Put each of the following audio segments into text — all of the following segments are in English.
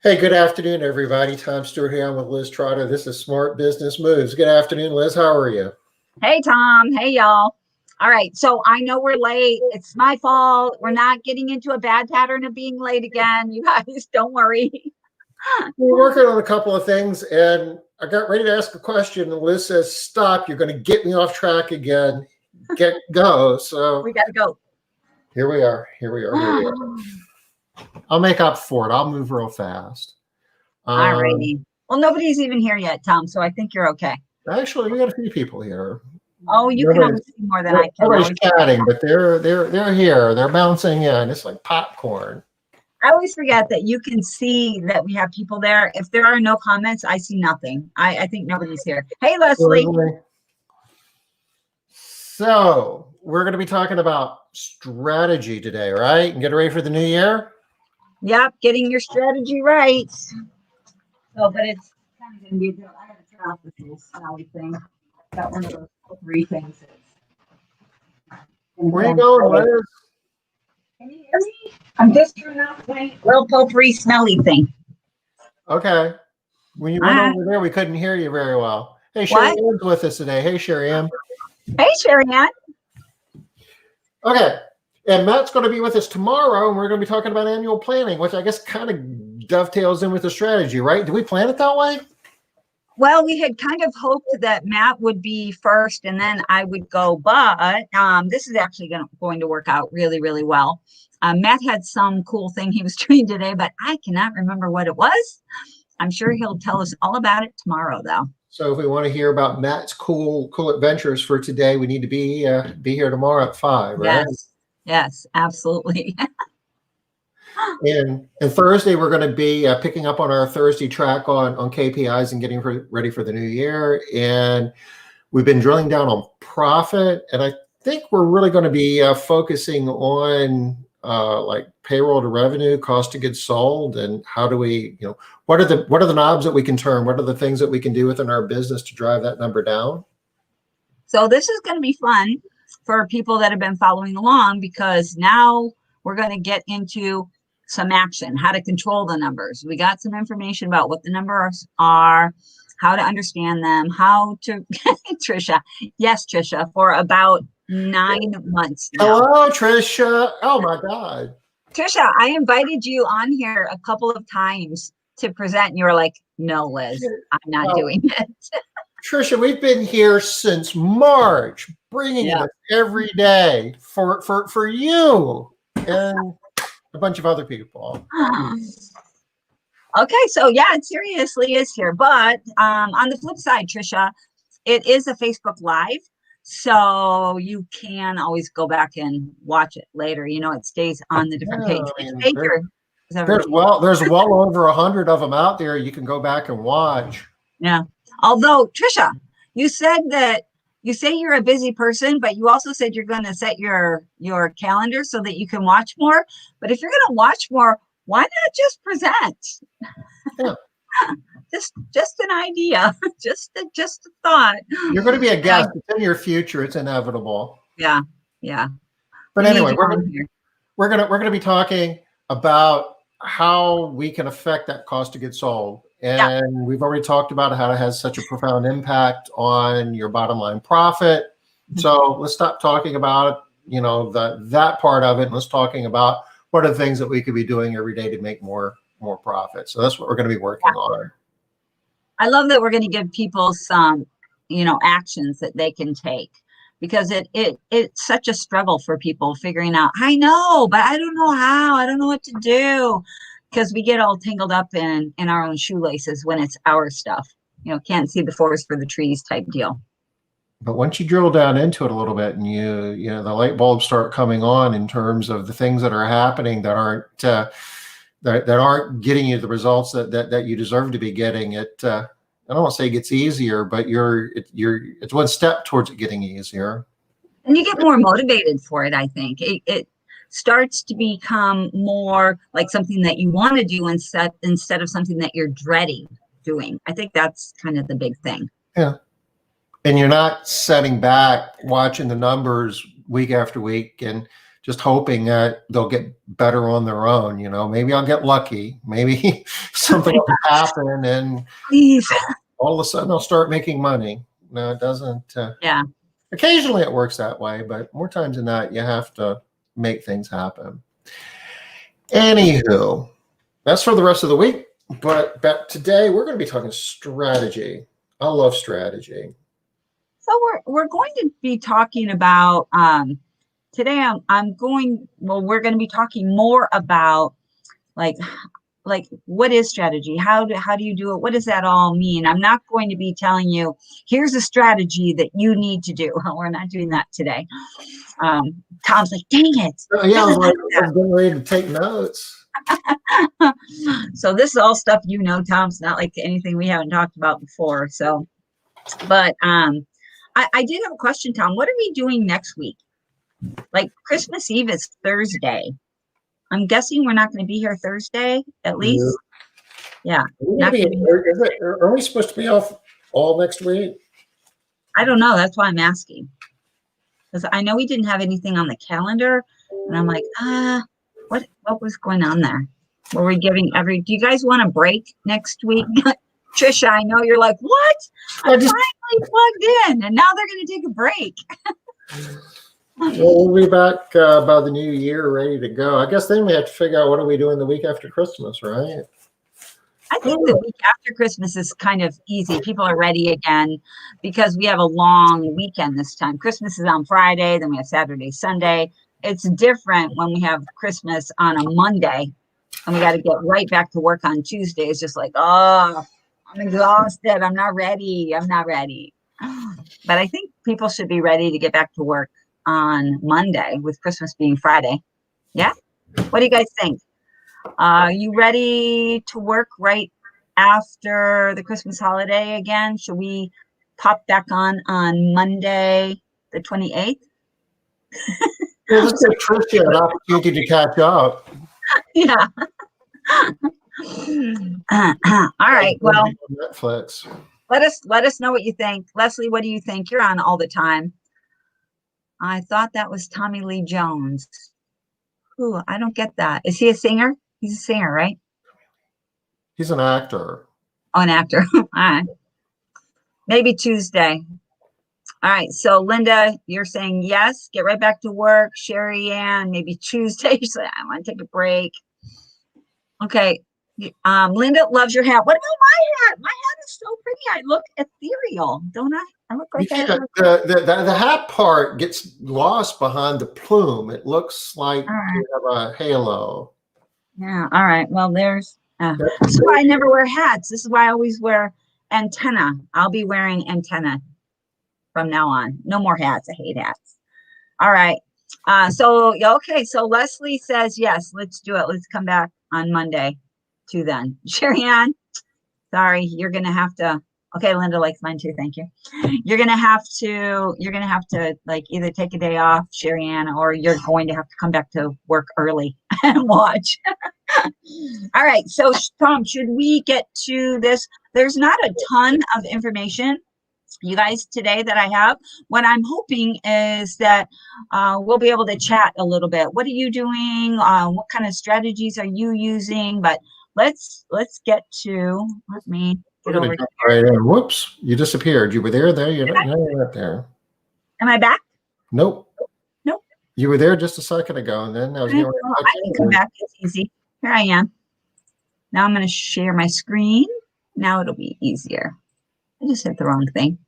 Hey, good afternoon, everybody. Tom Stewart here. I'm with Liz Trotter. This is Smart Business Moves. Good afternoon, Liz. How are you? Hey, Tom. Hey, y'all. All right. So I know we're late. It's my fault. We're not getting into a bad pattern of being late again. You guys, don't worry. We're working on a couple of things, and I got ready to ask a question, and Liz says, "Stop! You're going to get me off track again. Go!" So We got to go. here we are. Here we are. Here we are. I'll make up for it. I'll move real fast. All righty. Well, nobody's even here yet, Tom. So I think you're okay. Actually, we got a few people here. Oh, you can always see more than I can. Everybody's chatting, but they're here. They're bouncing in. It's like popcorn. I always forget that you can see that we have people there. If there are no comments, I see nothing. I think nobody's here. Hey, Leslie. So we're going to be talking about strategy today, right? And get ready for the new year. Yep, getting your strategy right. So, but it's kind of going to be a bit. I got to turn off this little smelly thing. Got one of those potpourri things. Where you going, Liz? Can you hear me? I'm just turning off my little potpourri smelly thing. Okay. When you went over there, we couldn't hear you very well. Hey, Sherry Ann's with us today. Hey, Sherry Ann. Hey, Sherry Ann. Okay. And Matt's going to be with us tomorrow, and we're going to be talking about annual planning, which I guess kind of dovetails in with the strategy, right? Do we plan it that way? Well, we had kind of hoped that Matt would be first and then I would go, but this is actually going to work out really, really well. Matt had some cool thing he was doing today, but I cannot remember what it was. I'm sure he'll tell us all about it tomorrow, though. So if we want to hear about Matt's cool adventures for today, we need to be here tomorrow at 5, right? Yes, absolutely. And Thursday, we're going to be picking up on our Thursday track on KPIs and getting ready for the new year. And we've been drilling down on profit. And I think we're really going to be focusing on like payroll to revenue, cost of goods sold, and how do we, what are the knobs that we can turn? What are the things that we can do within our business to drive that number down? So this is going to be fun for people that have been following along, because now we're going to get into some action, how to control the numbers. We got some information about what the numbers are, how to understand them, how to, Trisha. Yes, Trisha, for about 9 months now. Hello, Trisha. Oh my God. Trisha, I invited you on here a couple of times to present, and you were like, no, Liz, I'm not doing it. Trisha, we've been here since March, bringing it every day for you and a bunch of other people. Okay, so yeah, it seriously is here. But on the flip side, Trisha, it is a Facebook Live, so you can always go back and watch it later. It stays on the different pages. There's well over 100 of them out there. You can go back and watch. Yeah. Although, Trisha, you said that you say you're a busy person, but you also said you're going to set your calendar so that you can watch more. But if you're going to watch more, why not just present? Yeah. just an idea, just a thought. You're going to be a guest. It's in your future. It's inevitable. Yeah. But anyway, we're gonna be talking about how we can affect that cost of goods sold. And we've already talked about how it has such a profound impact on your bottom line profit. So let's stop talking about, that part of it. And let's talking about what are the things that we could be doing every day to make more profit. So that's what we're going to be working on. I love that we're going to give people some, actions that they can take, because it's such a struggle for people figuring out, I know, but I don't know how, I don't know what to do. Because we get all tangled up in our own shoelaces when it's our stuff. Can't see the forest for the trees type deal. But once you drill down into it a little bit, and the light bulbs start coming on in terms of the things that are happening that aren't that aren't getting you the results that you deserve to be getting, I don't want to say it gets easier, but it's one step towards it getting easier. And you get more motivated for it. I think it starts to become more like something that you want to do instead of something that you're dreading doing. I think that's kind of the big thing. Yeah. And you're not sitting back watching the numbers week after week and just hoping that they'll get better on their own. Maybe I'll get lucky. Maybe something will happen and Please. all of a sudden I'll start making money. No, it doesn't. Yeah. Occasionally it works that way, but more times than not, you have to make things happen. Anywho, that's for the rest of the week. But today we're going to be talking strategy. I love strategy. So we're going to be talking about today. We're going to be talking more about like what is strategy? How do you do it? What does that all mean? I'm not going to be telling you here's a strategy that you need to do. We're not doing that today. Tom's like, dang it. Yeah, I was getting ready to take notes. So this is all stuff Tom's not like anything we haven't talked about before. So, but I did have a question, Tom. What are we doing next week? Like Christmas Eve is Thursday. I'm guessing we're not going to be here Thursday, at least. Yeah. Are we supposed to be off all next week? I don't know. That's why I'm asking. Because I know we didn't have anything on the calendar. And I'm like, what was going on there? Were we giving do you guys want a break next week? Trisha, I know you're like, what? I'm finally plugged in, and now they're going to take a break. Well, we'll be back by the new year, ready to go. I guess then we have to figure out what are we doing the week after Christmas, right? I think the week after Christmas is kind of easy. People are ready again because we have a long weekend this time. Christmas is on Friday, then we have Saturday, Sunday. It's different when we have Christmas on a Monday and we got to get right back to work on Tuesday. It's just like, oh, I'm exhausted. I'm not ready. But I think people should be ready to get back to work on Monday with Christmas being Friday. Yeah? What do you guys think? You ready to work right after the Christmas holiday again? Should we pop back on Monday, the 28th? Yeah, let's give Tricia an opportunity to catch up. Yeah. All right. Well, Netflix. Let us know what you think. Leslie, what do you think? You're on all the time. I thought that was Tommy Lee Jones. Ooh, I don't get that. Is he a singer? He's a singer, right? He's an actor. Oh, an actor. All right. Maybe Tuesday. All right. So Linda, you're saying yes, get right back to work. Sherry Ann, maybe Tuesday. She's like, I want to take a break. Okay. Linda loves your hat. What about my hat? My hat is so pretty. I look ethereal, don't I? I look like that. The hat part gets lost behind the plume. It looks like you have a halo. Yeah. All right. Well, there's. This is why I never wear hats. This is why I always wear antenna. I'll be wearing antenna from now on. No more hats. I hate hats. All right. Okay. So Leslie says yes. Let's do it. Let's come back on Monday. To then. Sherry Ann, sorry, you're gonna have to. Okay, Linda likes mine too. Thank you. You're gonna have to like either take a day off, Sherry Ann, or you're going to have to come back to work early and watch. All right. So Tom, should we get to this? There's not a ton of information, you guys, today that I have. What I'm hoping is that we'll be able to chat a little bit. What are you doing? What kind of strategies are you using? But let's get to, let me get over here. Right in. Whoops, you disappeared. You were there, you're not there. Am I back? Nope. Nope. You were there just a second ago, and then I was I can come back. It's easy. Here I am. Now I'm going to share my screen. Now it'll be easier. I just hit the wrong thing.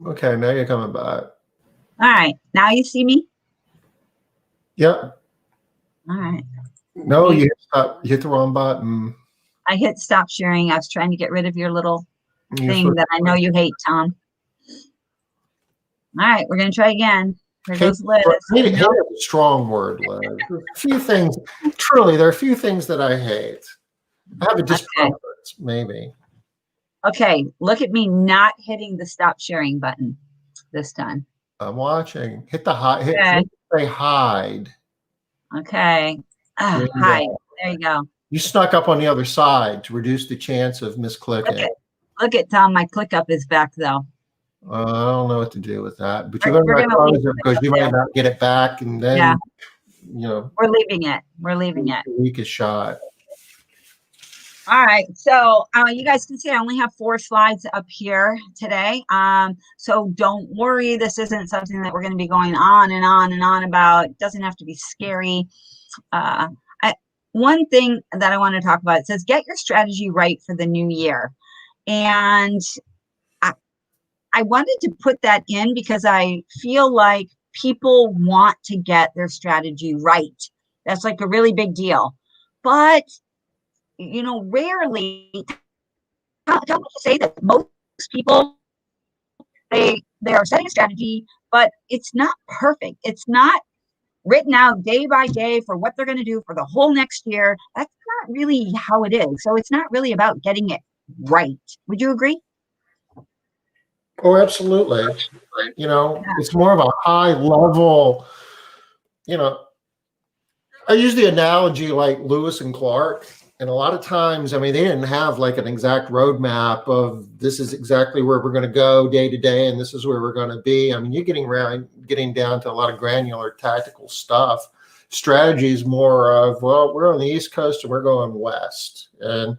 Okay, now you're coming back. All right. Now you see me? Yep. All right. No, you hit the wrong button. I hit stop sharing. I was trying to get rid of your little thing that I know you hate, Tom. All right, we're going to try again. Here goes Liz. Hate is a strong word, Liz. There are a few things that I hate. I have a discomfort, maybe. Okay, look at me not hitting the stop sharing button this time. I'm watching. Hit the hide. Say hide. Okay. Hide. There you go. You snuck up on the other side to reduce the chance of misclicking. Look at Tom. My ClickUp is back though. I don't know what to do with that, but you're We're going to gonna leave close it it because up you might there. not get it back, and Yeah, then you know we're leaving it. We're leaving it. the week is shot. All right, so you guys can see I only have 4 slides up here today. So don't worry, this isn't something that we're going to be going on and on and on about. It doesn't have to be scary. Uh, one thing that I want to talk about, it says get your strategy right for the new year. And I wanted to put that in because I feel like people want to get their strategy right. That's like a really big deal. But, rarely, tell me to say that most people, they are setting a strategy, but it's not perfect. It's not written out day by day for what they're going to do for the whole next year. That's not really how it is. So it's not really about getting it right. Would you agree? Oh, absolutely. Yeah. It's more of a high level. You know, I use the analogy like Lewis and Clark. And a lot of times, I mean, they didn't have like an exact roadmap of this is exactly where we're going to go day to day, and this is where we're going to be. I mean, you're getting down to a lot of granular tactical stuff. Strategy is more of, well, we're on the East Coast and we're going west. And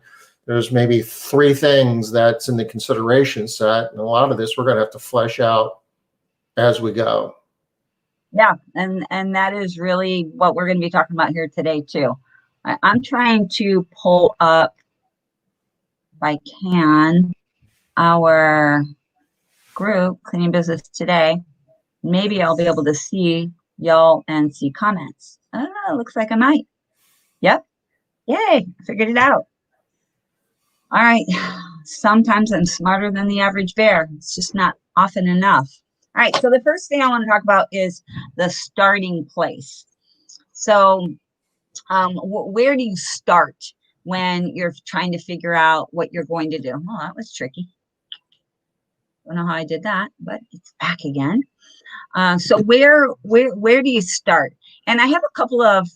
there's maybe 3 things that's in the consideration set. And a lot of this we're going to have to flesh out as we go. Yeah, and that is really what we're going to be talking about here today too. I'm trying to pull up, if I can, our group, Cleaning Business Today. Maybe I'll be able to see y'all and see comments. Oh, looks like I might. Yep. Yay, I figured it out. All right. Sometimes I'm smarter than the average bear. It's just not often enough. All right. So the first thing I want to talk about is the starting place. So where do you start when you're trying to figure out what you're going to do? Oh, that was tricky. Don't know how I did that, but it's back again. So where do you start? And I have a couple of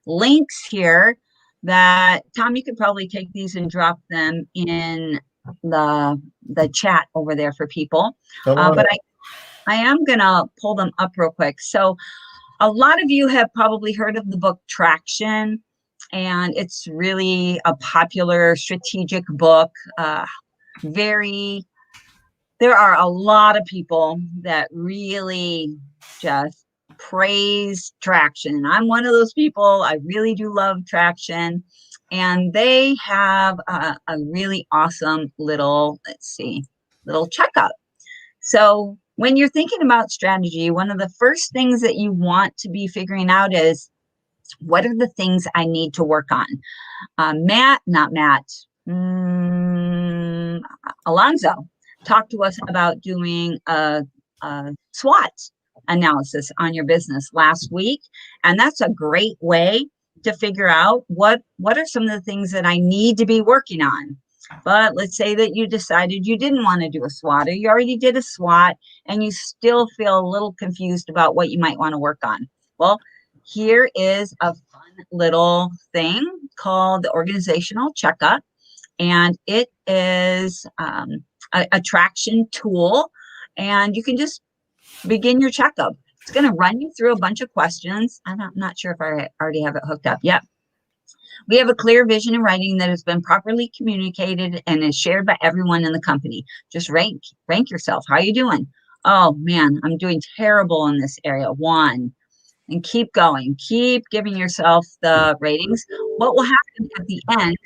links here that Tom, you could probably take these and drop them in the chat over there for people. But I am gonna pull them up real quick. So a lot of you have probably heard of the book Traction, and it's really a popular strategic book. There are a lot of people that really just praise Traction. And I'm one of those people. I really do love Traction. And they have a really awesome little checkup. So when you're thinking about strategy, one of the first things that you want to be figuring out is, what are the things I need to work on? Alonzo talked to us about doing a SWOT analysis on your business last week. And that's a great way to figure out what are some of the things that I need to be working on. But let's say that you decided you didn't want to do a SWOT, or you already did a SWOT and you still feel a little confused about what you might want to work on. Well, here is a fun little thing called the organizational checkup. And it is a Traction tool. And you can just begin your checkup. It's going to run you through a bunch of questions. I'm not sure if I already have it hooked up yet. We have a clear vision in writing that has been properly communicated and is shared by everyone in the company. Just rank yourself. How are you doing? Oh man, I'm doing terrible in this area. 1. And keep going. Keep giving yourself the ratings. What will happen at the end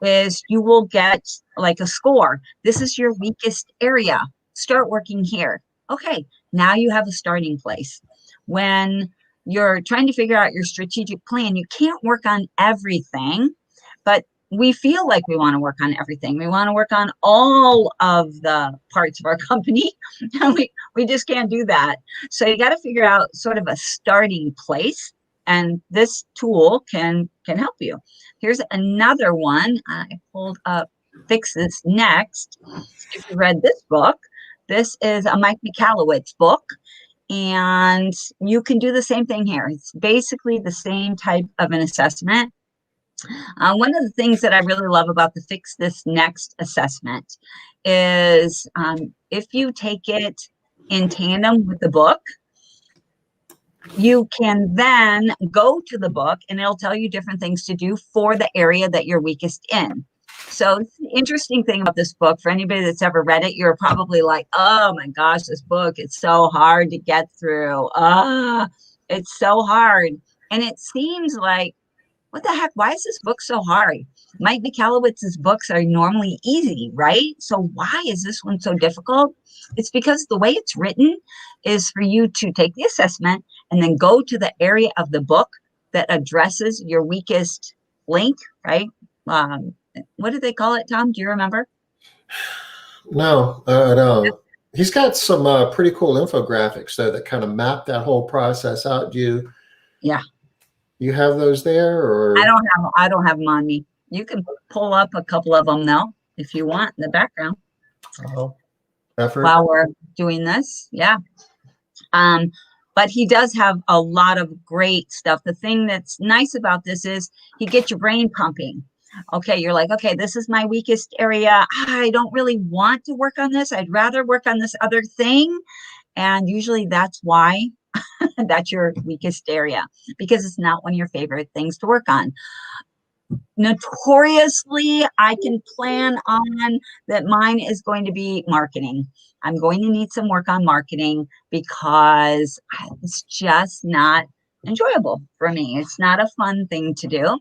is you will get like a score. This is your weakest area. Start working here. Okay, now you have a starting place. When you're trying to figure out your strategic plan, you can't work on everything, but we feel like we want to work on everything. We want to work on all of the parts of our company, and we just can't do that. So you got to figure out sort of a starting place, and this tool can help you. Here's another one. I pulled up Fix This Next. If you read this book, this is a Mike Michalowicz book, and you can do the same thing here. It's basically the same type of an assessment. One of the things that I really love about the Fix This Next assessment is if you take it in tandem with the book, you can then go to the book and it'll tell you different things to do for the area that you're weakest in. So the interesting thing about this book, for anybody that's ever read it, you're probably like, oh my gosh, this book, it's so hard to get through. It's so hard. And it seems like, what the heck? Why is this book so hard? Mike Michalowicz's books are normally easy, right? So why is this one so difficult? It's because the way it's written is for you to take the assessment and then go to the area of the book that addresses your weakest link, right? What did they call it, Tom? Do you remember? No, I don't. He's got some pretty cool infographics though that kind of map that whole process out. Yeah. You have those there, or I don't have them on me. You can pull up a couple of them though, if you want in the background. Effort while we're doing this. Yeah. But he does have a lot of great stuff. The thing that's nice about this is he gets your brain pumping. Okay, you're like, okay, this is my weakest area. I don't really want to work on this. I'd rather work on this other thing. And usually that's why that's your weakest area, because it's not one of your favorite things to work on. Notoriously, I can plan on that mine is going to be marketing. I'm going to need some work on marketing because it's just not enjoyable for me. It's not a fun thing to do.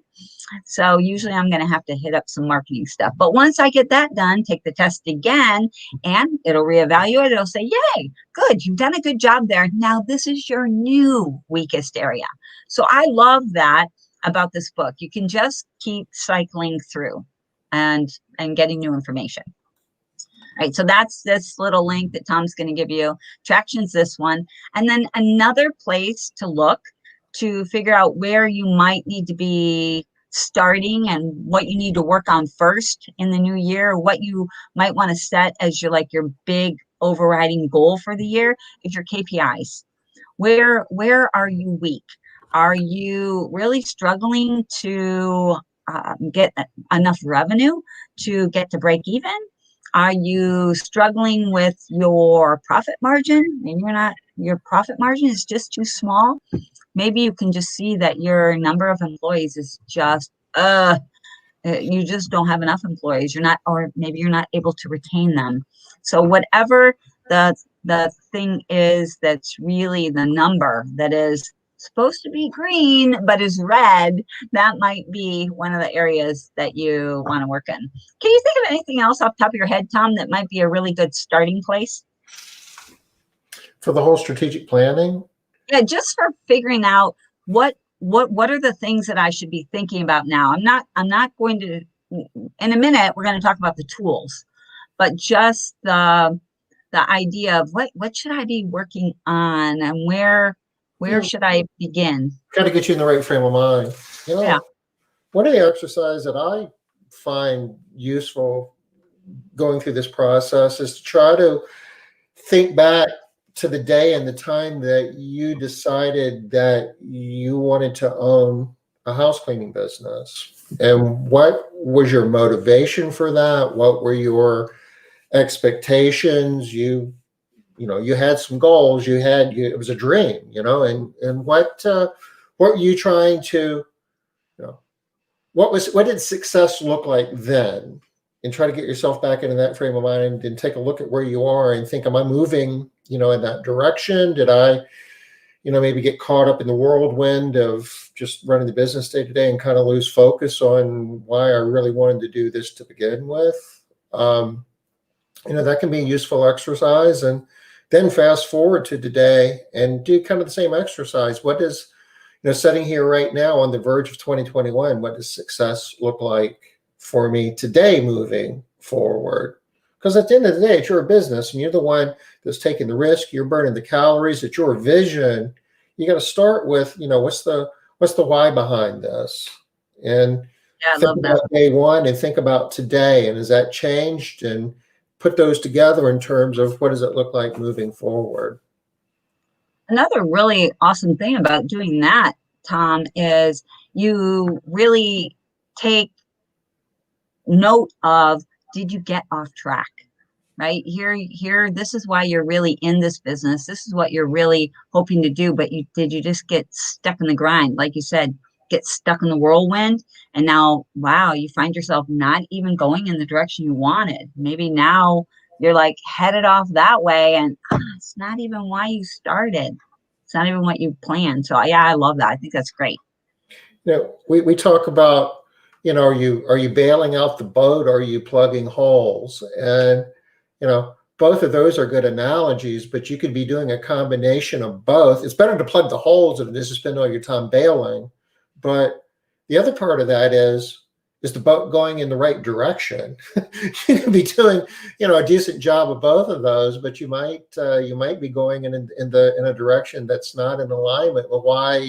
So usually I'm going to have to hit up some marketing stuff. But once I get that done, take the test again and it'll reevaluate. It'll say, yay, good. You've done a good job there. Now this is your new weakest area. So I love that about this book. You can just keep cycling through and getting new information. Right, so that's this little link that Tom's going to give you. Traction's this one. And then another place to look to figure out where you might need to be starting and what you need to work on first in the new year, what you might want to set as your big overriding goal for the year is your KPIs. Where are you weak? Are you really struggling to get enough revenue to get to break even? Are you struggling with your profit margin and your profit margin is just too small? Maybe you can just see that your number of employees is just, you just don't have enough employees. Or maybe you're not able to retain them. So whatever the thing is that's really the number that is supposed to be green but is red, that might be one of the areas that you want to work in. Can you think of anything else off the top of your head, Tom, that might be a really good starting place for the whole strategic planning? Yeah, just for figuring out what are the things that I should be thinking about now. I'm not going to, in a minute we're going to talk about the tools, but just the idea of what should I be working on and where should I begin? Got to get you in the right frame of mind. Yeah. One of the exercises that I find useful going through this process is to try to think back to the day and the time that you decided that you wanted to own a house cleaning business. And what was your motivation for that? What were your expectations? You had some goals. It was a dream, and what were you trying to, what did success look like then? And try to get yourself back into that frame of mind and take a look at where you are and think, am I moving, in that direction? Did I, maybe get caught up in the whirlwind of just running the business day to day and kind of lose focus on why I really wanted to do this to begin with? That can be a useful exercise. And then fast forward to today and do kind of the same exercise. What does, sitting here right now on the verge of 2021, what does success look like for me today moving forward? Because at the end of the day, it's your business and you're the one that's taking the risk. You're burning the calories. It's your vision. You got to start with, what's the why behind this? And think about day one and think about today. And has that changed? And put those together in terms of what does it look like moving forward? Another really awesome thing about doing that, Tom, is you really take note of, did you get off track? Right here, this is why you're really in this business. This is what you're really hoping to do, but did you just get stuck in the grind? Like you said, get stuck in the whirlwind, and now, wow, you find yourself not even going in the direction you wanted. Maybe now you're like headed off that way, and it's not even why you started. It's not even what you planned. So yeah, I love that. I think that's great. We talk about, are you bailing out the boat or are you plugging holes? And both of those are good analogies, but you could be doing a combination of both. It's better to plug the holes than it is to spend all your time bailing. But the other part of that is the boat going in the right direction? You can be doing, a decent job of both of those, but you might be going in a direction that's not in alignment with why,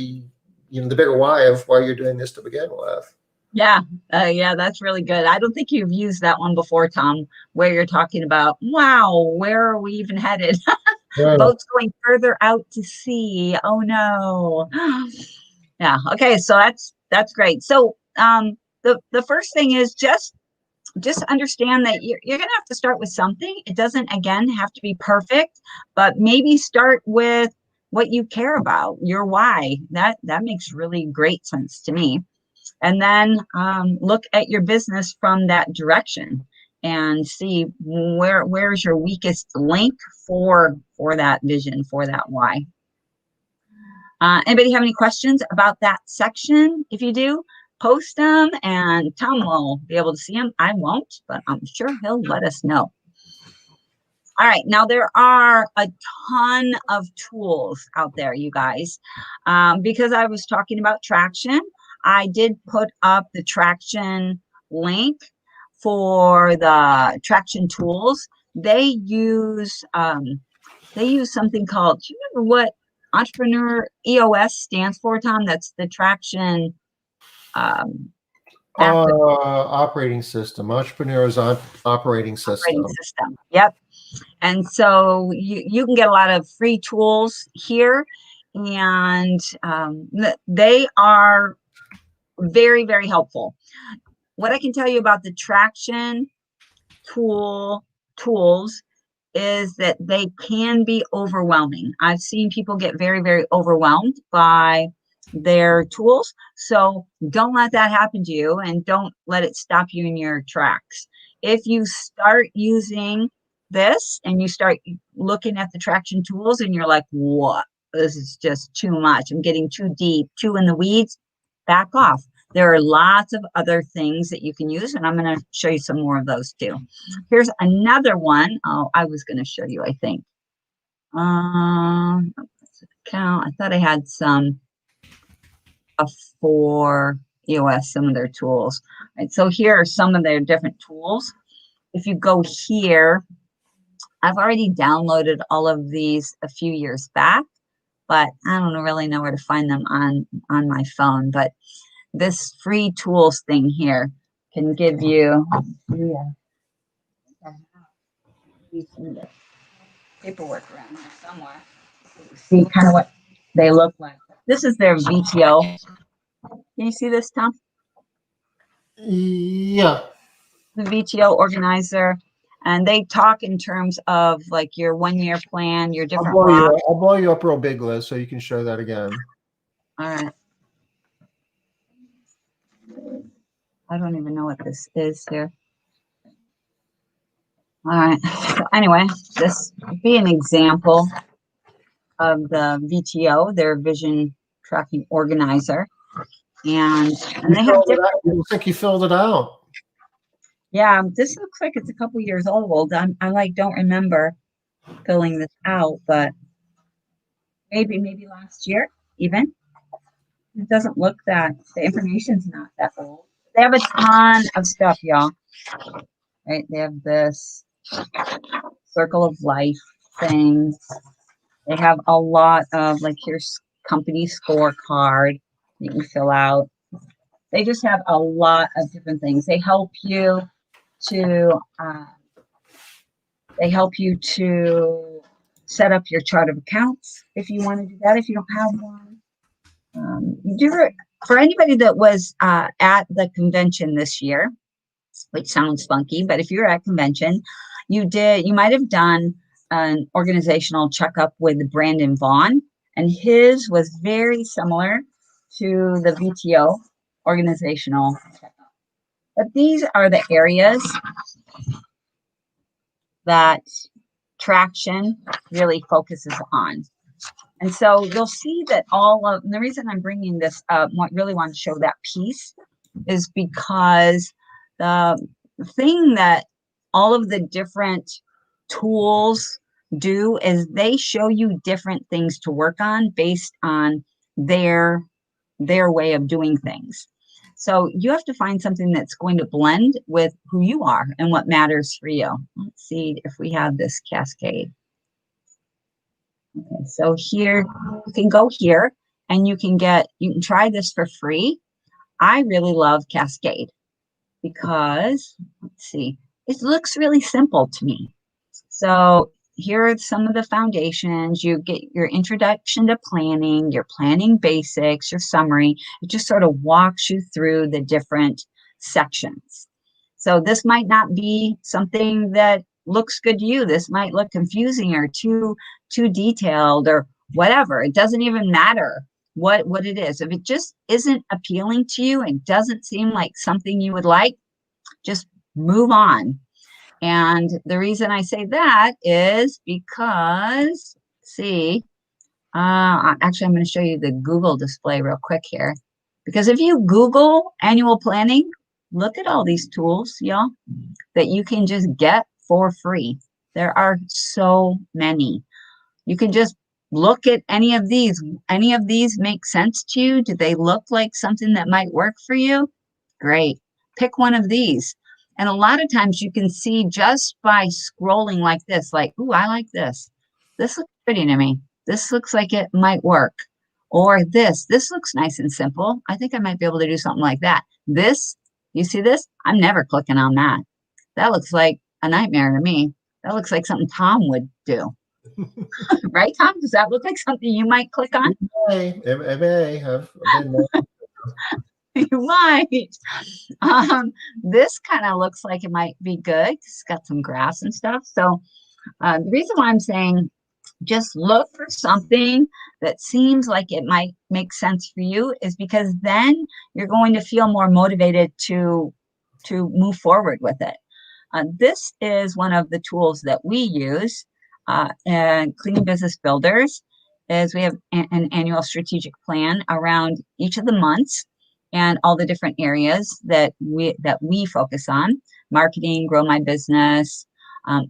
the bigger why of why you're doing this to begin with. Yeah, yeah, that's really good. I don't think you've used that one before, Tom, where you're talking about, wow, where are we even headed? Yeah. Boats going further out to sea. Oh no. Yeah. Okay. So that's great. So the first thing is just understand that you're gonna have to start with something. It doesn't, again, have to be perfect, but maybe start with what you care about, your why. That makes really great sense to me. And then look at your business from that direction and see where's your weakest link for that vision, for that why. Anybody have any questions about that section? If you do, post them and Tom will be able to see them. I won't, but I'm sure he'll let us know. All right, now there are a ton of tools out there, you guys. Because I was talking about traction, I did put up the traction link for the traction tools. They use something called, do you remember what Entrepreneur EOS stands for, Tom? That's the traction operating system. Entrepreneur's operating system. Yep. And so you can get a lot of free tools here, and they are very, very helpful. What I can tell you about the traction tools is that they can be overwhelming. I've seen people get very, very overwhelmed by their tools. So don't let that happen to you, and don't let it stop you in your tracks. If you start using this and you start looking at the traction tools and you're like, what? This is just too much. I'm getting too deep, too in the weeds. Back off. There are lots of other things that you can use, and I'm going to show you some more of those too. Here's another one. Oh, I was going to show you, I think. Account. I thought I had some for EOS, some of their tools. Right, so here are some of their different tools. If you go here, I've already downloaded all of these a few years back, but I don't really know where to find them on my phone. But this free tools thing here can give you paperwork around here somewhere. See kind of what they look like. This is their VTO. Can you see this, Tom? Yeah. The VTO organizer. And they talk in terms of like your 1-year plan, your different blocks. I'll blow you up real big, Liz, so you can show that again. All right. I don't even know what this is here. All right. So anyway, this would be an example of the VTO, their vision tracking organizer. And they have different. It looks like you filled it out. Yeah, this looks like it's a couple years old. I like don't remember filling this out, but maybe last year even. It doesn't look that the information's not that old. They have a ton of stuff, y'all. Right? They have this circle of life things. They have a lot of, like, here's company scorecard you can fill out. They just have a lot of different things. They help you to set up your chart of accounts if you want to do that, if you don't have one. for anybody that was at the convention this year, which sounds funky, but if you're at convention, you might have done an organizational checkup with Brandon Vaughn, and his was very similar to the VTO organizational checkup. But these are the areas that traction really focuses on. And so you'll see that and the reason I'm bringing this up, really want to show that piece, is because the thing that all of the different tools do is they show you different things to work on based on their way of doing things. So you have to find something that's going to blend with who you are and what matters for you. Let's see if we have this cascade. Okay, so here you can go here and you can try this for free. I really love Cascade because, let's see, it looks really simple to me. So here are some of the foundations. You get your introduction to planning, your planning basics, your summary. It just sort of walks you through the different sections. So this might not be something that looks good to you. This might look confusing or too detailed or whatever. It doesn't even matter what it is. If it just isn't appealing to you and doesn't seem like something you would like, just move on. And the reason I say that is because, actually, I'm going to show you the Google display real quick here. Because if you Google annual planning, look at all these tools, y'all, that you can just get for free. There are so many. You can just look at any of these. Any of these make sense to you? Do they look like something that might work for you? Great. Pick one of these. And a lot of times you can see just by scrolling like this, like, ooh, I like this. This looks pretty to me. This looks like it might work. Or this looks nice and simple. I think I might be able to do something like that. This, you see this? I'm never clicking on that. That looks like a nightmare to me. That looks like something Tom would do. Right, Tom? Does that look like something you might click on? It may have been You might. This kind of looks like it might be good. It's got some grass and stuff. So the reason why I'm saying just look for something that seems like it might make sense for you is because then you're going to feel more motivated to move forward with it. This is one of the tools that we use in Clean Business Builders. Is we have an annual strategic plan around each of the months and all the different areas that we focus on: marketing, grow my business,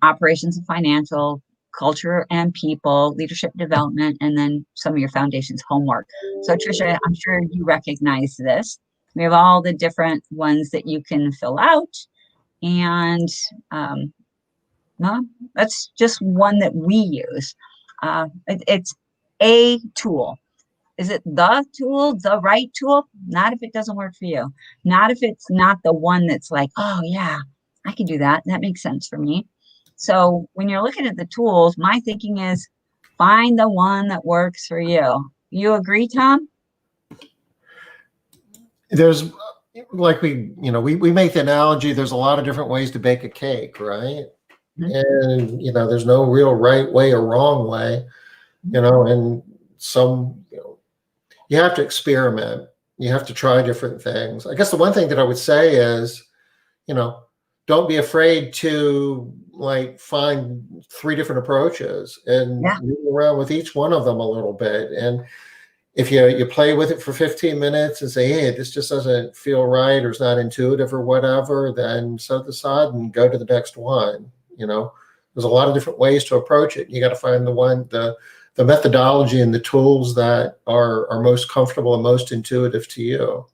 operations and financial, culture and people, leadership development, and then some of your foundation's homework. So Tricia, I'm sure you recognize this. We have all the different ones that you can fill out. And no, that's just one that we use. It's a tool. Is it the tool, the right tool? Not if it doesn't work for you. Not if it's not the one that's like, oh yeah, I can do that. That makes sense for me. So when you're looking at the tools, my thinking is find the one that works for you. You agree, Tom? There's like we make the analogy, there's a lot of different ways to bake a cake, right? Mm-hmm. And there's no real right way or wrong way, and some you have to experiment. You have to try different things. I guess the one thing that I would say is, don't be afraid to find 3 different approaches and move around with each one of them a little bit. And if you play with it for 15 minutes and say, hey, this just doesn't feel right or it's not intuitive or whatever, then set it aside and go to the next one. There's a lot of different ways to approach it. You got to find the methodology and the tools that are most comfortable and most intuitive to you.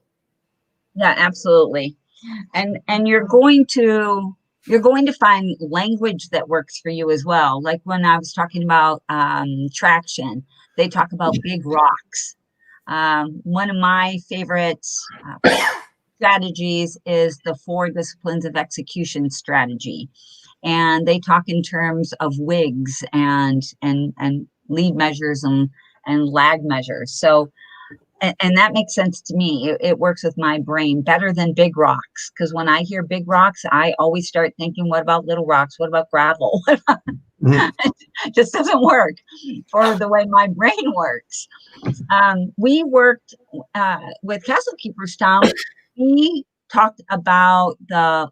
Yeah, absolutely. And you're going to find language that works for you as well. Like when I was talking about traction, they talk about big rocks. One of my favorite strategies is the 4 disciplines of execution strategy. And they talk in terms of WIGs and lead measures and lag measures. So And that makes sense to me. It works with my brain better than big rocks. Because when I hear big rocks, I always start thinking, what about little rocks? What about gravel? It just doesn't work for the way my brain works. We worked with Castle Keepers Town. We talked about the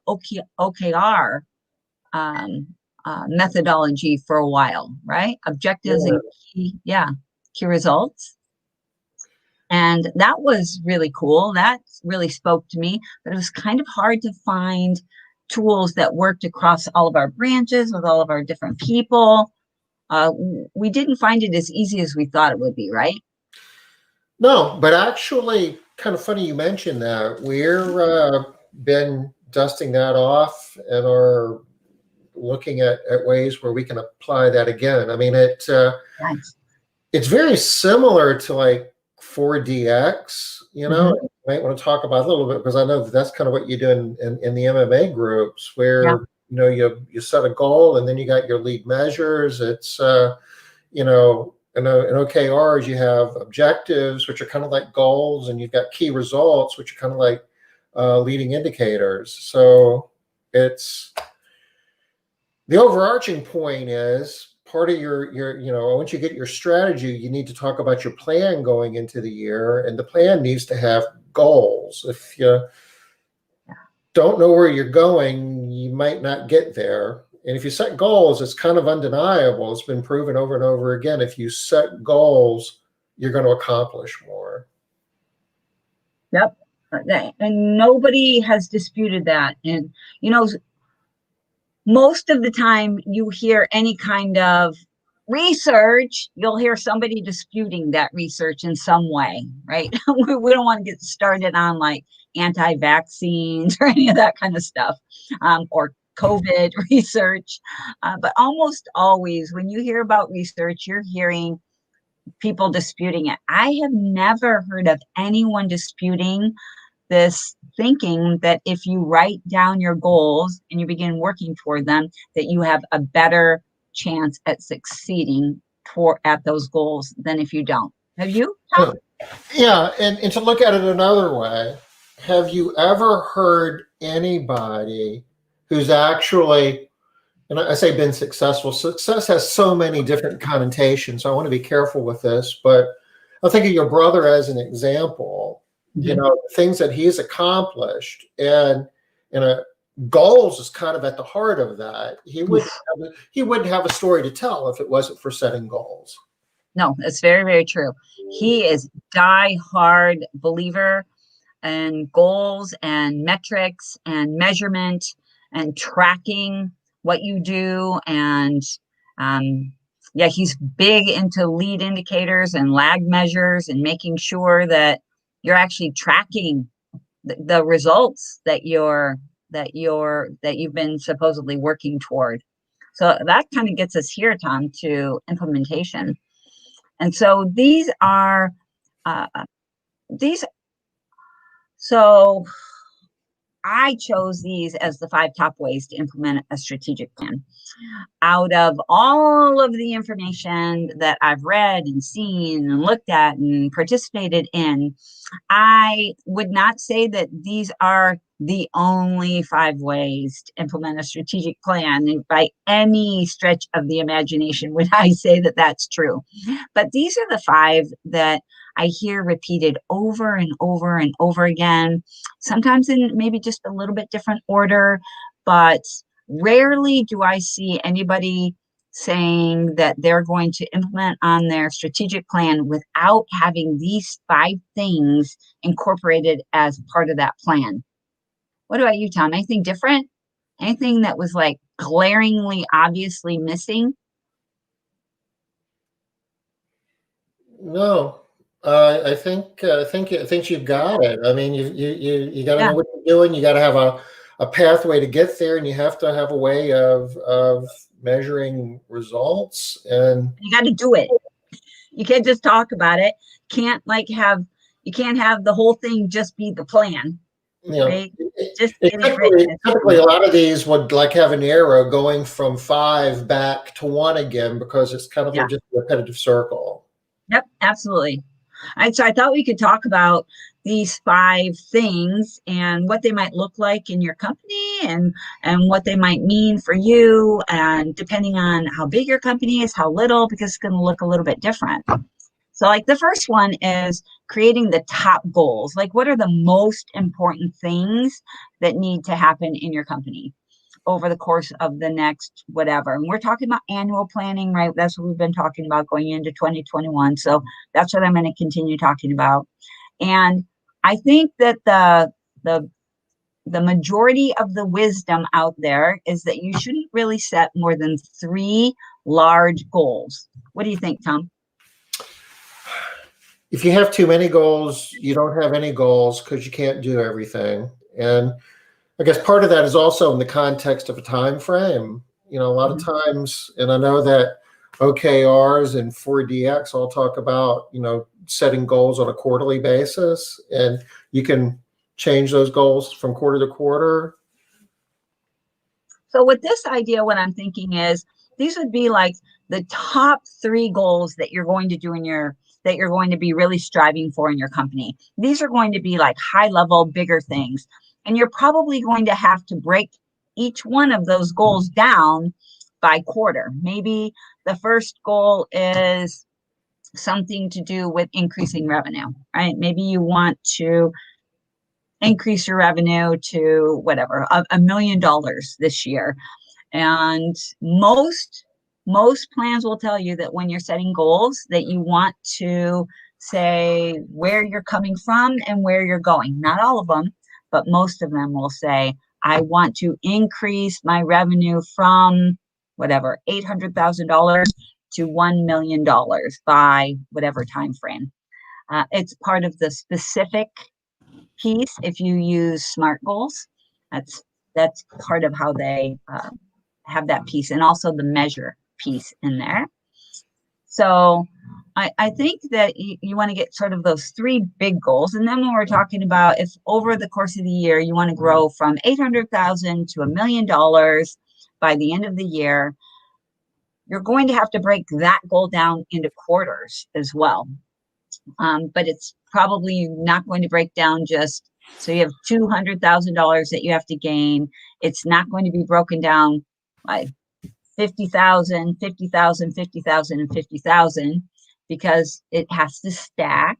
OKR methodology for a while, right? Objectives and key results. And that was really cool. That really spoke to me, but it was kind of hard to find tools that worked across all of our branches with all of our different people. We didn't find it as easy as we thought it would be, right? No, but actually, kind of funny you mentioned that. We're been dusting that off and are looking at ways where we can apply that again. I mean, Nice. it's very similar to like 4DX, you know. You might want to talk about a little bit, because I know that's kind of what you do in the MMA groups, where you know you set a goal and then you got your lead measures. It's you know, in OKRs you have objectives, which are kind of like goals, and you've got key results, which are kind of like leading indicators. So it's the overarching point is part of your you know, once you get your strategy, you need to talk about your plan going into the year, and the plan needs to have goals. If you don't know where you're going, you might not get there. And if you set goals, it's kind of undeniable. It's been proven over and over again. If you set goals, you're going to accomplish more. Yep. And nobody has disputed that. And, you know, most of the time you hear any kind of research, you'll hear somebody disputing that research in some way, right? We don't want to get started on like anti-vaccines or any of that kind of stuff, or COVID research. But almost always when you hear about research, you're hearing people disputing it. I have never heard of anyone disputing this thinking that if you write down your goals and you begin working toward them, that you have a better chance at succeeding at those goals than if you don't. Have you, Tom? Yeah, and to look at it another way, have you ever heard anybody who's actually, and I say been successful? Success has so many different connotations, so I want to be careful with this, but I'll think of your brother as an example. You know, things that he's accomplished, and goals is kind of at the heart of that. He wouldn't have a story to tell if it wasn't for setting goals. No, that's very, very true. He is die-hard believer in goals and metrics and measurement and tracking what you do. And he's big into lead indicators and lag measures and making sure that you're actually tracking the results that you've been supposedly working toward. So that kind of gets us here, Tom, to implementation. And so so I chose these as the 5 top ways to implement a strategic plan. Out of all of the information that I've read and seen and looked at and participated in, I would not say that these are the only 5 ways to implement a strategic plan. And by any stretch of the imagination would I say that that's true. But these are the 5 that I hear repeated over and over and over again, sometimes in maybe just a little bit different order, but rarely do I see anybody saying that they're going to implement on their strategic plan without having these 5 things incorporated as part of that plan. What about you, Tom? Anything different? Anything that was like glaringly, obviously missing? No. I think you've got it. I mean, you got to know what you're doing. You got to have a pathway to get there, and you have to have a way of measuring results. And you got to do it. You can't just talk about it. You can't have the whole thing just be the plan. You know, right? Typically, a lot of these would like have an arrow going from 5 back to 1 again, because it's kind of just a repetitive circle. Yep, absolutely. So I thought we could talk about these 5 things and what they might look like in your company and what they might mean for you, and depending on how big your company is, how little, because it's going to look a little bit different. So like the first one is creating the top goals. Like, what are the most important things that need to happen in your company over the course of the next whatever? And we're talking about annual planning, right? That's what we've been talking about going into 2021. So that's what I'm going to continue talking about. And I think that the majority of the wisdom out there is that you shouldn't really set more than 3 large goals. What do you think, Tom? If you have too many goals, you don't have any goals because you can't do everything. And I guess part of that is also in the context of a time frame. A lot of times, and I know that OKRs and 4DX all talk about, setting goals on a quarterly basis, and you can change those goals from quarter to quarter. So with this idea, what I'm thinking is these would be like the top 3 goals that you're going to do that you're going to be really striving for in your company. These are going to be like high level, bigger things. And you're probably going to have to break each one of those goals down by quarter. Maybe the first goal is something to do with increasing revenue, right? Maybe you want to increase your revenue to whatever, $1 million this year. And most plans will tell you that when you're setting goals that you want to say where you're coming from and where you're going. Not all of them, but most of them will say, I want to increase my revenue from whatever, $800,000 to $1 million by whatever time frame. It's part of the specific piece. If you use SMART goals, that's part of how they have that piece, and also the measure piece in there. So I think that you want to get sort of those 3 big goals. And then when we're talking about if over the course of the year, you want to grow from 800,000 to $1 million by the end of the year, you're going to have to break that goal down into quarters as well. But it's probably not going to break down just so you have $200,000 that you have to gain. It's not going to be broken down by 50,000, 50,000, 50,000, and 50,000, because it has to stack,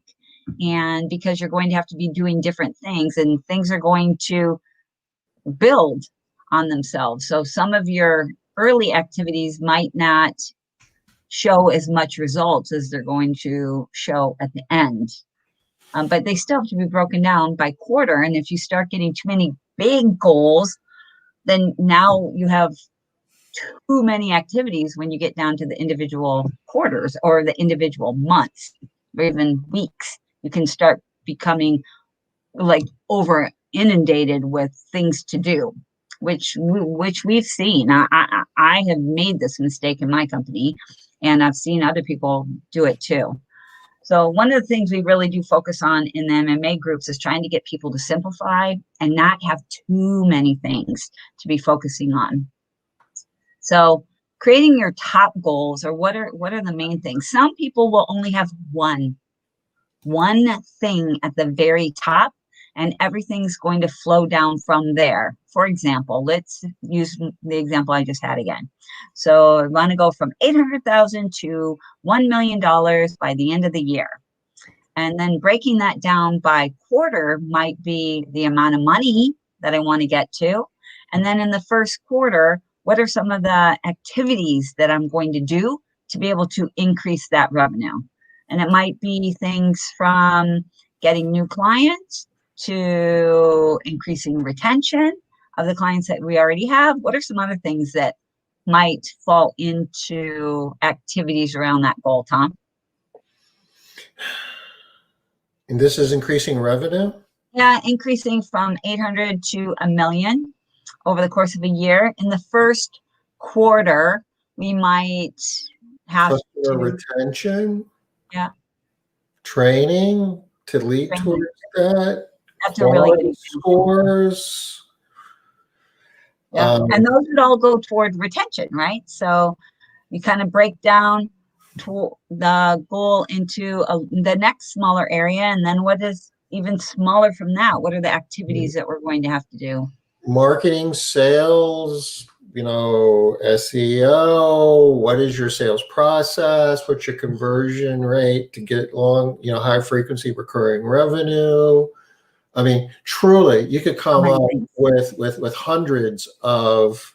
and because you're going to have to be doing different things, and things are going to build on themselves. So some of your early activities might not show as much results as they're going to show at the end. But they still have to be broken down by quarter. And if you start getting too many big goals, then now you have too many activities when you get down to the individual quarters or the individual months or even weeks. You can start becoming like over inundated with things to do, which we've seen. I have made this mistake in my company, and I've seen other people do it too. So one of the things we really do focus on in the MMA groups is trying to get people to simplify and not have too many things to be focusing on. So creating your top goals, or what are the main things? Some people will only have one thing at the very top, and everything's going to flow down from there. For example, let's use the example I just had again. So I want to go from 800,000 to $1 million by the end of the year. And then breaking that down by quarter might be the amount of money that I want to get to. And then in the first quarter, what are some of the activities that I'm going to do to be able to increase that revenue? And it might be things from getting new clients to increasing retention of the clients that we already have. What are some other things that might fall into activities around that goal, Tom? And this is increasing revenue? Yeah, increasing from 800 to $1 million over the course of a year. In the first quarter, we might have customer retention, training to lead towards that. That's a really good scores. And those would all go toward retention, right? So you kind of break down the goal into the next smaller area, and then what is even smaller from that? What are the activities that we're going to have to do? Marketing, sales, SEO. What is your sales process? What's your conversion rate to get high frequency recurring revenue? I mean, truly, you could come up with hundreds of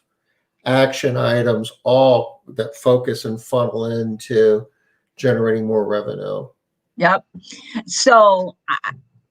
action items, all that focus and funnel into generating more revenue. Yep. So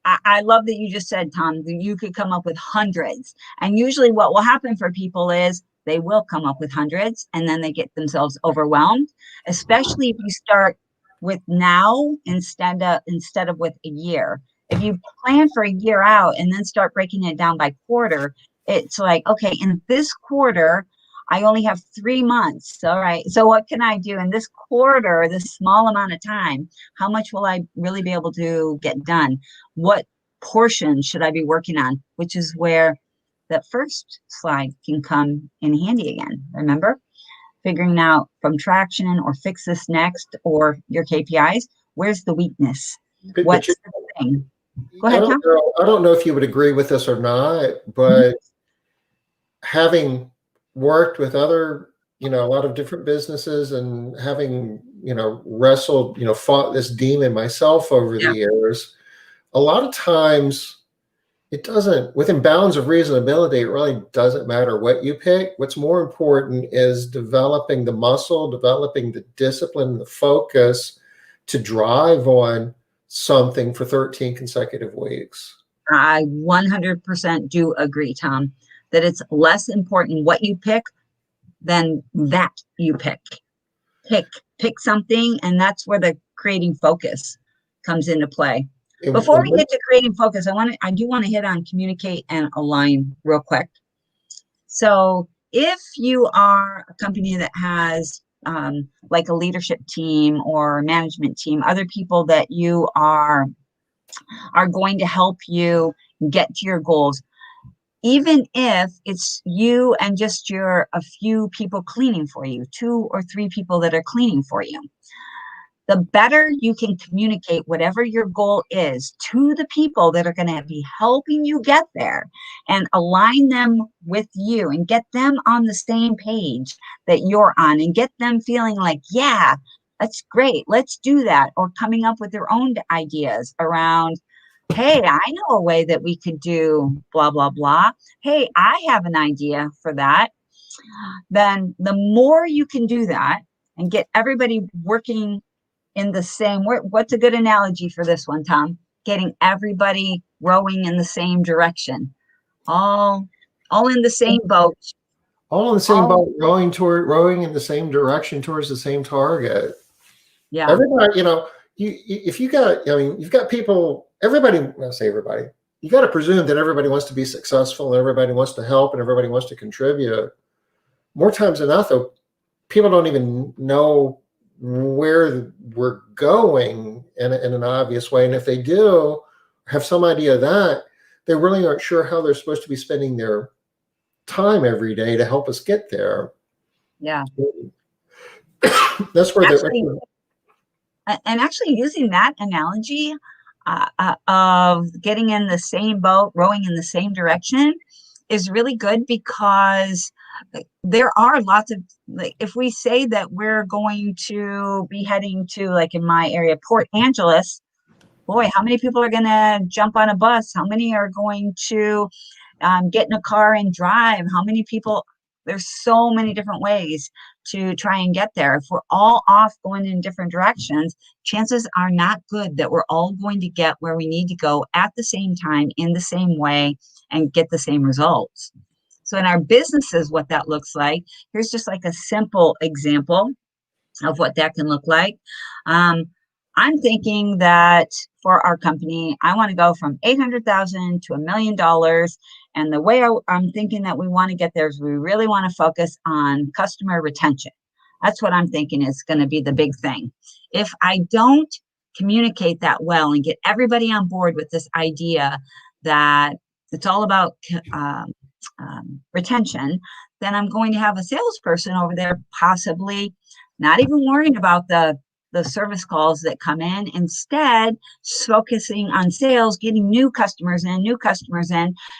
I love that you just said, Tom, that you could come up with hundreds. And usually what will happen for people is they will come up with hundreds and then they get themselves overwhelmed, especially if you start with now instead of with a year. If you plan for a year out and then start breaking it down by quarter, it's like, okay, in this quarter, I only have 3 months. All right. So what can I do in this quarter, this small amount of time? How much will I really be able to get done? What portion should I be working on? Which is where that first slide can come in handy again. Remember, figuring out from traction or fix this next or your KPIs, where's the weakness? What's the thing? Go ahead, Tom. I don't know if you would agree with this or not, but having worked with other, a lot of different businesses and having, wrestled, fought this demon myself over the years, a lot of times it doesn't, within bounds of reasonability, it really doesn't matter what you pick. What's more important is developing the muscle, developing the discipline, the focus to drive on something for 13 consecutive weeks. I 100% do agree, Tom, that it's less important what you pick than that you pick. Pick something, and that's where the creating focus comes into play. Before we get to creating focus, I do want to hit on communicate and align real quick. So if you are a company that has like a leadership team or management team, other people that you are going to help you get to your goals, even if it's you and just a few people cleaning for you, 2 or 3 people that are cleaning for you, the better you can communicate whatever your goal is to the people that are going to be helping you get there and align them with you and get them on the same page that you're on and get them feeling like, yeah, that's great. Let's do that. Or coming up with their own ideas around, hey, I know a way that we could do blah, blah, blah. Hey, I have an idea for that. Then the more you can do that and get everybody working in the same, what's a good analogy for this one, Tom? Getting everybody rowing in the same direction, all in the same boat. All in the same boat, rowing in the same direction towards the same target. Yeah. Everybody, if you got, you've got people, everybody, I say everybody, you got to presume that everybody wants to be successful and everybody wants to help and everybody wants to contribute. More times than not, though, people don't even know where we're going in an obvious way. And if they do have some idea of that, they really aren't sure how they're supposed to be spending their time every day to help us get there. Yeah. That's where actually using that analogy of getting in the same boat, rowing in the same direction is really good, because there are lots of, like, if we say that we're going to be heading to, like in my area, Port Angeles, boy, how many people are going to jump on a bus? How many are going to get in a car and drive? How many people? There's so many different ways to try and get there. If we're all off going in different directions, chances are not good that we're all going to get where we need to go at the same time, in the same way, and get the same results. So in our businesses, what that looks like, here's just like a simple example of what that can look like. I'm thinking that for our company, I want to go from 800,000 to $1 million. And the way I'm thinking that we want to get there is we really want to focus on customer retention. That's what I'm thinking is going to be the big thing. If I don't communicate that well and get everybody on board with this idea that it's all about retention, then I'm going to have a salesperson over there possibly not even worrying about the the service calls that come in, instead focusing on sales, getting new customers in.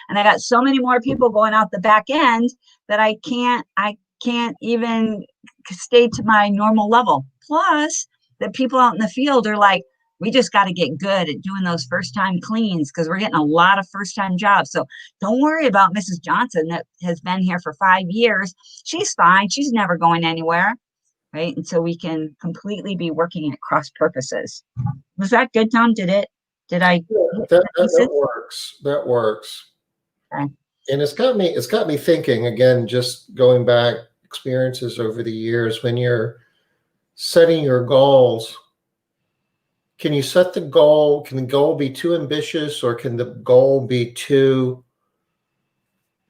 And I got so many more people going out the back end that I can't even stay to my normal level. Plus, the people out in the field are like, we just got to get good at doing those first time cleans because we're getting a lot of first time jobs. So don't worry about Mrs. Johnson that has been here for 5 years. She's fine. She's never going anywhere. Right. And so we can completely be working at cross purposes. Was that good, Tom? Did I? That works. That works. Okay. And it's got me thinking again, just going back experiences over the years when you're setting your goals. Can you set the goal? Can the goal be too ambitious, or can the goal be too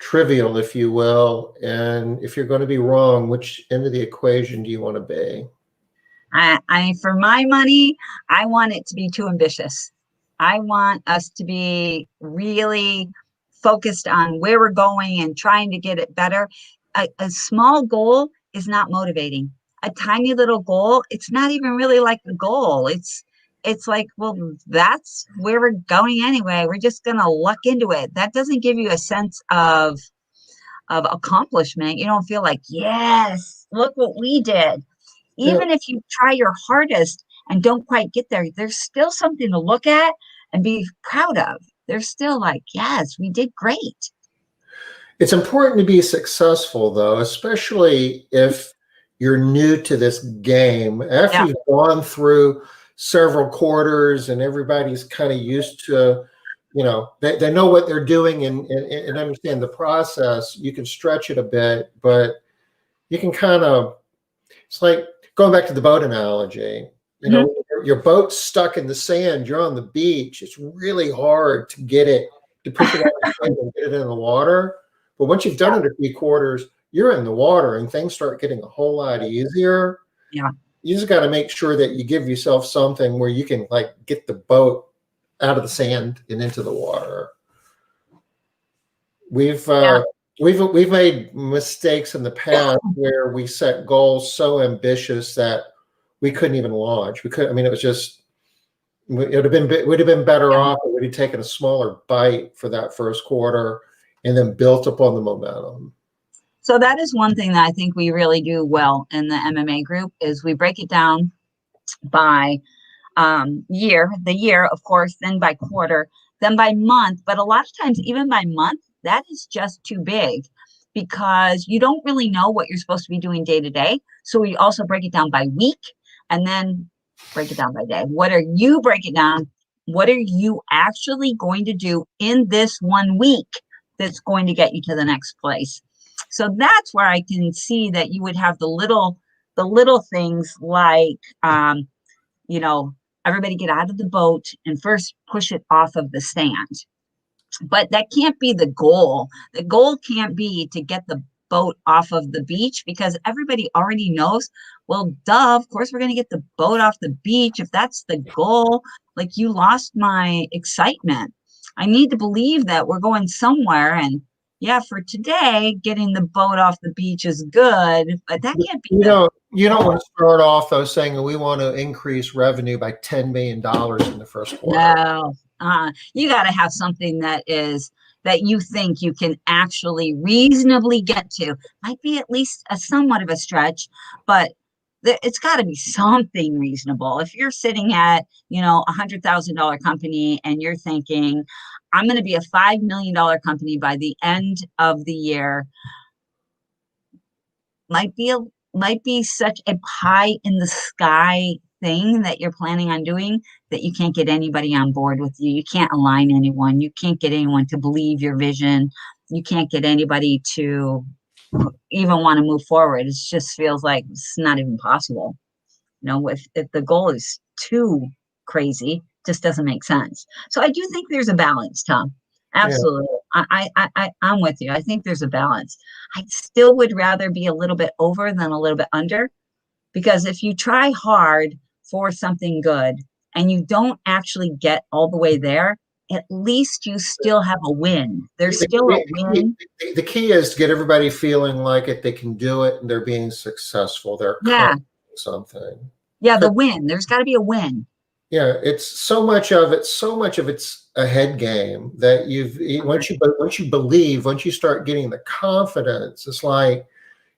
trivial, if you will? And if you're going to be wrong, which end of the equation do you want to be? For my money, I want it to be too ambitious. I want us to be really focused on where we're going and trying to get it better. A small goal is not motivating. A tiny little goal, it's not even really like a goal. It's like, well, that's where we're going anyway. We're just going to luck into it. That doesn't give you a sense of accomplishment. You don't feel like, yes, look what we did. Even if you try your hardest and don't quite get there, there's still something to look at and be proud of. They're still like, yes, we did great. It's important to be successful, though, especially if you're new to this game. After you've gone through several quarters and everybody's kind of used to, they know what they're doing and understand the process, you can stretch it a bit, but you can it's like going back to the boat analogy. Your boat's stuck in the sand, you're on the beach, it's really hard to push it out of the sand and get it in the water. But once you've done it a few quarters, you're in the water and things start getting a whole lot easier. Yeah. You just got to make sure that you give yourself something where you can get the boat out of the sand and into the water. We've made mistakes in the past where we set goals so ambitious that we couldn't even launch. It would have been better off if we'd have taken a smaller bite for that first quarter and then built upon the momentum. So that is one thing that I think we really do well in the MMA group is we break it down by the year, of course, then by quarter, then by month. But a lot of times, even by month, that is just too big because you don't really know what you're supposed to be doing day to day. So we also break it down by week and then break it down by day. Break it down? What are you actually going to do in this 1 week that's going to get you to the next place? So that's where I can see that you would have the little things like, everybody get out of the boat and first push it off of the sand. But that can't be the goal. The goal can't be to get the boat off of the beach because everybody already knows, well, duh, of course we're going to get the boat off the beach. If that's the goal, like you lost my excitement. I need to believe that we're going somewhere. And yeah, for today, getting the boat off the beach is good, but that can't be. You don't want to start off though saying we want to increase revenue by $10 million in the first quarter. No, you got to have something that you think you can actually reasonably get to. Might be at least a somewhat of a stretch, but it's got to be something reasonable. If you're sitting at, $100,000 company and you're thinking, I'm going to be a $5 million company by the end of the year, might be such a pie in the sky thing that you're planning on doing that you can't get anybody on board with you. You can't align anyone. You can't get anyone to believe your vision. You can't get anybody to even want to move forward. It just feels like it's not even possible. If the goal is too crazy, just doesn't make sense. So I do think there's a balance, Tom. Absolutely. Yeah. I'm with you. I think there's a balance. I still would rather be a little bit over than a little bit under, because if you try hard for something good and you don't actually get all the way there, at least you still have a win. There's still a win. The key is to get everybody feeling like they can do it and they're being successful. They're accomplishing something. Yeah, the win. There's got to be a win. Yeah, it's so much of it's a head game that once you believe, once you start getting the confidence, it's like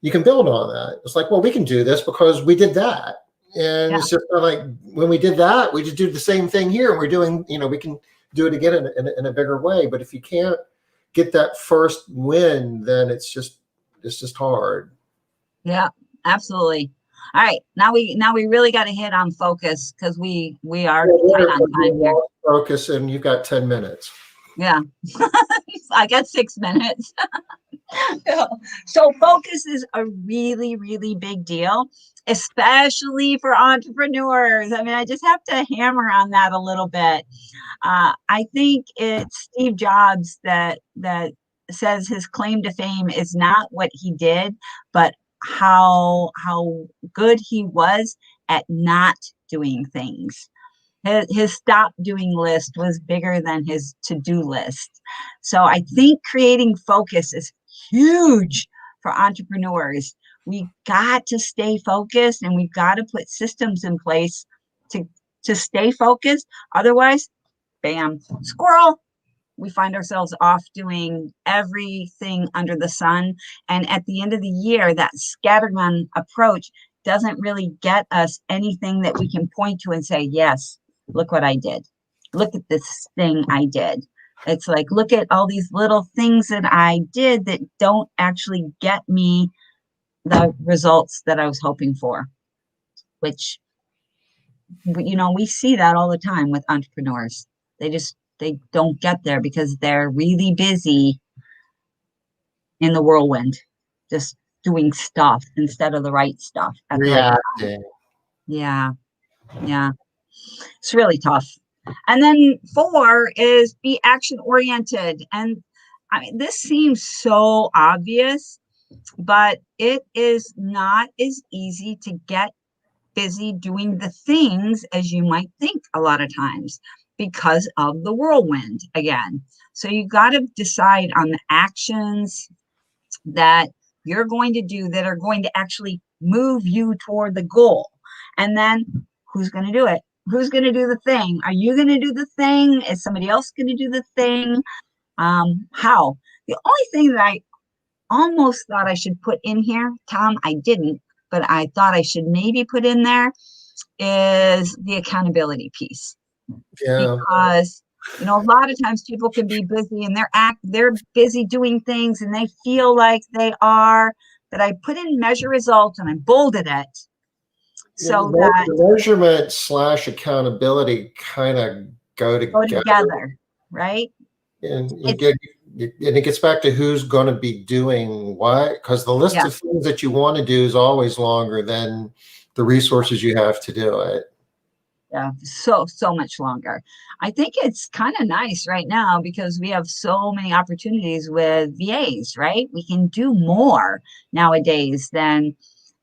you can build on that. It's like, well, we can do this because we did that. And Yeah. it's just like when we did that, we just do the same thing here, and we're doing, we can do it again in a bigger way. But if you can't get that first win, then it's just hard. Yeah, absolutely. All right, now we really got to hit on focus because we are tight on time here. Focus, and you've got 10 minutes. Yeah, I got 6 minutes. So focus is a really, really big deal, especially for entrepreneurs. I mean, I just have to hammer on that a little bit. I think it's Steve Jobs that says his claim to fame is not what he did, but how good he was at not doing things. His stop doing list was bigger than his to-do list. So I think creating focus is huge for entrepreneurs. We got to stay focused, and we've got to put systems in place to stay focused. Otherwise, bam, squirrel. We find ourselves off doing everything under the sun. And at the end of the year, that scattergun approach doesn't really get us anything that we can point to and say, yes, look what I did. Look at this thing I did. It's like, look at all these little things that I did that don't actually get me the results that I was hoping for, which, we see that all the time with entrepreneurs. They don't get there because they're really busy in the whirlwind, just doing stuff instead of the right stuff at the right time. Yeah. It's really tough. And then 4 is be action oriented. And I mean, this seems so obvious, but it is not as easy to get busy doing the things as you might think a lot of times because of the whirlwind again. So you got to decide on the actions that you're going to do that are going to actually move you toward the goal. And then who's going to do it? Who's going to do the thing? Are you going to do the thing? Is somebody else going to do the thing? How? The only thing that I almost thought I should put in here, Tom, I didn't, but I thought I should maybe put in there is the accountability piece. Yeah. Because a lot of times people can be busy and they're busy doing things and they feel like they are, but I put in measure results and I bolded it. So that the measurement / accountability kind of go together, right? And it gets back to who's going to be doing what, because the list of things that you want to do is always longer than the resources you have to do it. Yeah, so much longer. I think it's kind of nice right now because we have so many opportunities with VAs, right? We can do more nowadays than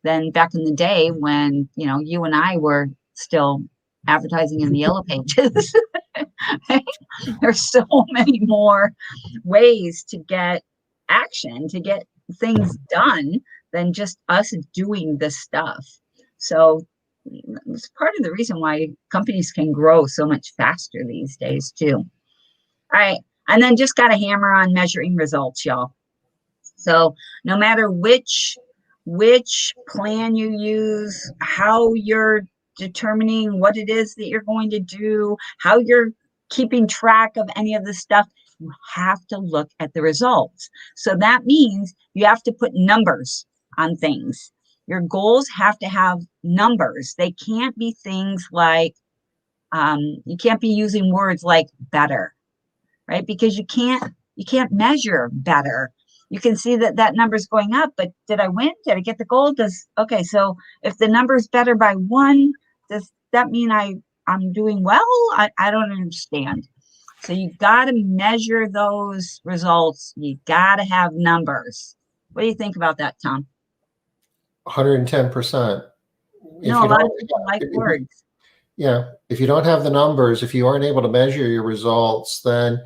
back in the day when, you and I were still advertising in the yellow pages. There's so many more ways to get action, to get things done than just us doing the stuff. So it's part of the reason why companies can grow so much faster these days too. All right. And then just got to hammer on measuring results, y'all. So no matter which plan you use, how you're determining what it is that you're going to do, how you're keeping track of any of this stuff, you have to look at the results. So that means you have to put numbers on things. Your goals have to have numbers. They can't be things like, you can't be using words like better, right? Because you can't measure better. You can see that number is going up, but did I win? Did I get the goal? Okay, so if the number is better by 1, does that mean I'm doing well? I don't understand. So you got to measure those results. You got to have numbers. What do you think about that, Tom? 110%. A lot of people like words. Yeah. If you don't have the numbers, if you aren't able to measure your results, then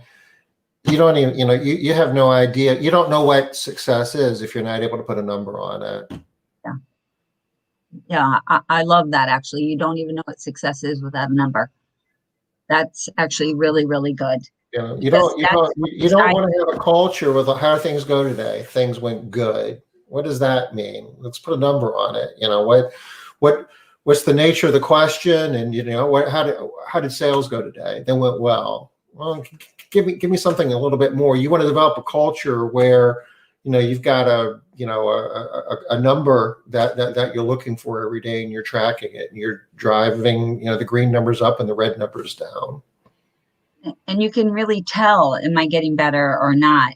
you don't even, you have no idea. You don't know what success is if you're not able to put a number on it. Yeah, I love that actually. You don't even know what success is without a number. That's actually really, really good. You know, Because that's what you don't decides. want to have a culture with how things go today. Things went good. What does that mean? Let's put a number on it. You know, what, what's the nature of the question? And you know, how did sales go today? They went well. Well, give me something a little bit more. You want to develop a culture where, you know, you've got a number that you're looking for every day, and you're tracking it, and you're driving, you know, the green numbers up and the red numbers down. And you can really tell, am I getting better or not?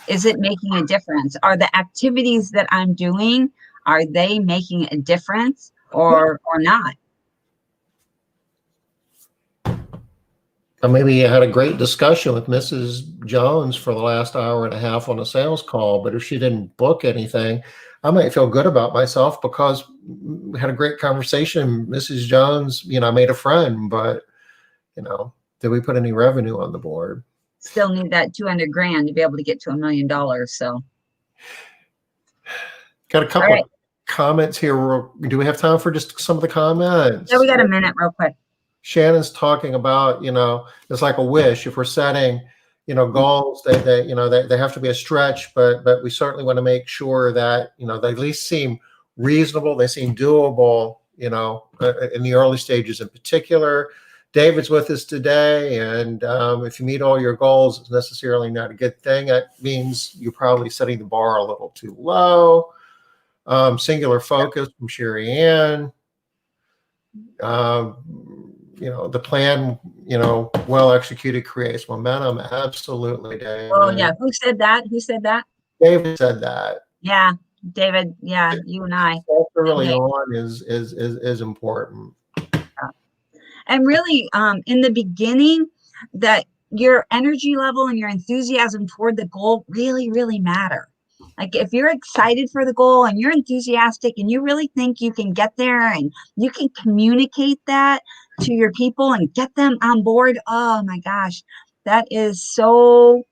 Is it making a difference? Are the activities that I'm doing, are they making a difference or not? Maybe you had a great discussion with Mrs. Jones for the last hour and a half on a sales call, but if she didn't book anything, I might feel good about myself because we had a great conversation. Mrs. Jones, you know, I made a friend, but, you know, did we put any revenue on the board? Still need that 200 grand to be able to get to $1 million. So, Got a all couple right. of comments here. Do we have time for just some of the comments? Yeah, we got a minute real quick. Shannon's talking about, you know, it's like a wish. If we're setting, you know, goals, they have to be a stretch, but we certainly want to make sure that, you know, they at least seem reasonable. They seem doable, you know, in the early stages in particular. David's with us today, and if you meet all your goals, it's necessarily not a good thing. That means you're probably setting the bar a little too low. Singular focus from Sherry Ann. You know, the plan, you know, well executed creates momentum. Absolutely, Oh, David. yeah. Who said that? Who said that? David said that. Yeah, David. Yeah, you and I. Early Okay. on is important. And really, in the beginning, that your energy level and your enthusiasm toward the goal really, really matter. Like if you're excited for the goal and you're enthusiastic and you really think you can get there and you can communicate that to your people and get them on board, oh my gosh, that is so,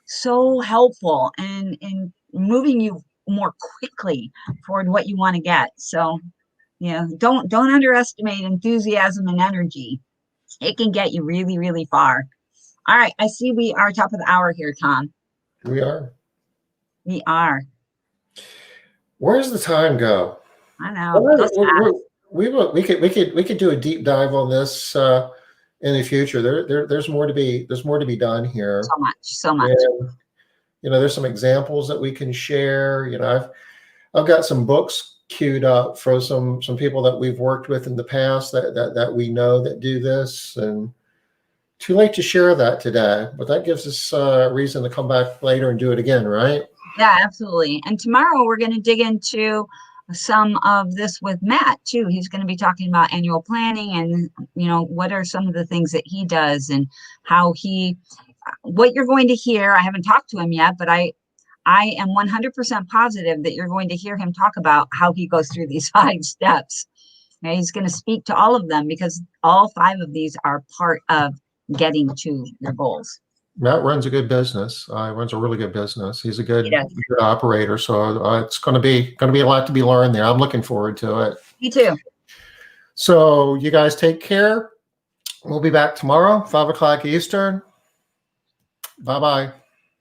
so helpful in moving you more quickly toward what you want to get. So, don't underestimate enthusiasm and energy. It can get you really, really far. All right. I see we are top of the hour here, Tom. We are. We are. Where does the time go? I know. It goes fast. We could do a deep dive on this in the future. There's more to be done here. So much. So much. And, you know, there's some examples that we can share. You know, I've got some books queued up for some people that we've worked with in the past that we know that do this, and too late to share that today, but that gives us a reason to come back later and do it again, right? Yeah, absolutely. And tomorrow we're going to dig into some of this with Matt too. He's going to be talking about annual planning and, what are some of the things that he does and how what you're going to hear. I haven't talked to him yet, but I am 100% positive that you're going to hear him talk about how he goes through these 5 steps. Okay, he's going to speak to all of them because all 5 of these are part of getting to your goals. Matt runs a good business. Runs a really good business. He's a He good does. operator. So it's going to be a lot to be learned there. I'm looking forward to it. Me too. So you guys take care. We'll be back tomorrow, 5 o'clock Eastern. Bye-bye.